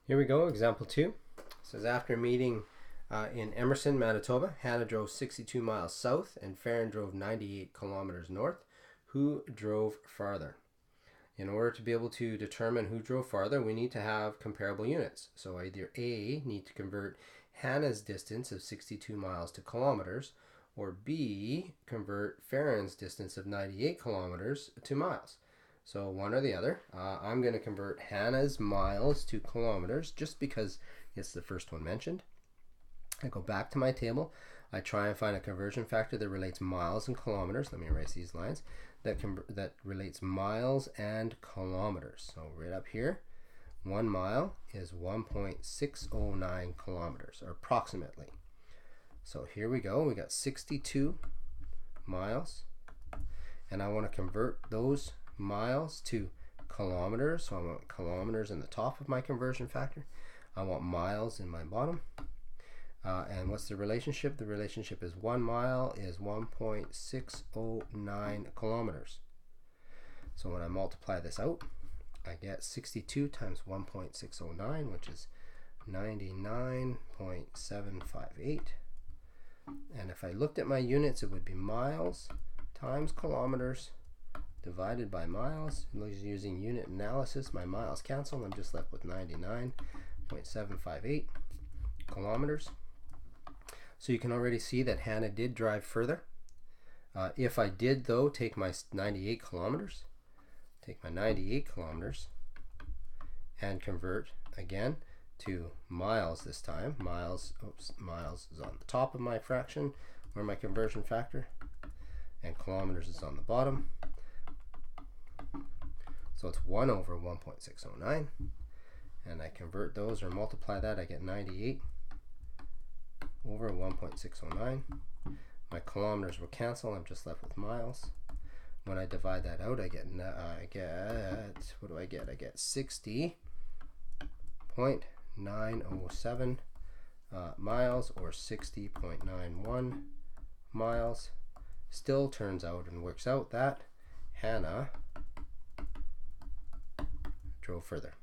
Here we go, example 2. It says after meeting in Emerson, Manitoba, Hannah drove 62 miles south and Farron drove 98 kilometers north. Who drove farther? In order to be able to determine who drove farther, we need to have comparable units. So either A, need to convert Hannah's distance of 62 miles to kilometers, or B, convert Farron's distance of 98 kilometers to miles. So one or the other. I'm going to convert Hannah's miles to kilometers just because it's the first one mentioned. I go back to my table. I try and find a conversion factor that relates miles and kilometers. Let me erase these lines. That relates miles and kilometers. So right up here, 1 mile is 1.609 kilometers, or approximately. So here we go. We got 62 miles, and I want to convert those miles to kilometers. So I want kilometers in the top of my conversion factor. I want miles in my bottom. And what's the relationship? The relationship is 1 mile is 1.609 kilometers. So when I multiply this out, I get 62 times 1.609, which is 99.758. And if I looked at my units, it would be miles times kilometers divided by miles. Using unit analysis, my miles cancel. I'm just left with 99.758 kilometers. So you can already see that Hannah did drive further. If I did, though, take my 98 kilometers, and convert again to miles this time. Miles is on the top of my fraction, or my conversion factor, and kilometers is on the bottom. So it's 1 over 1.609, and I convert those or multiply that, I get 98 over 1.609. My kilometers will cancel. I'm just left with miles. When I divide that out, I get what do I get? I get 60.907 miles, or 60.91 miles. Still turns out and works out that Hannah drove further.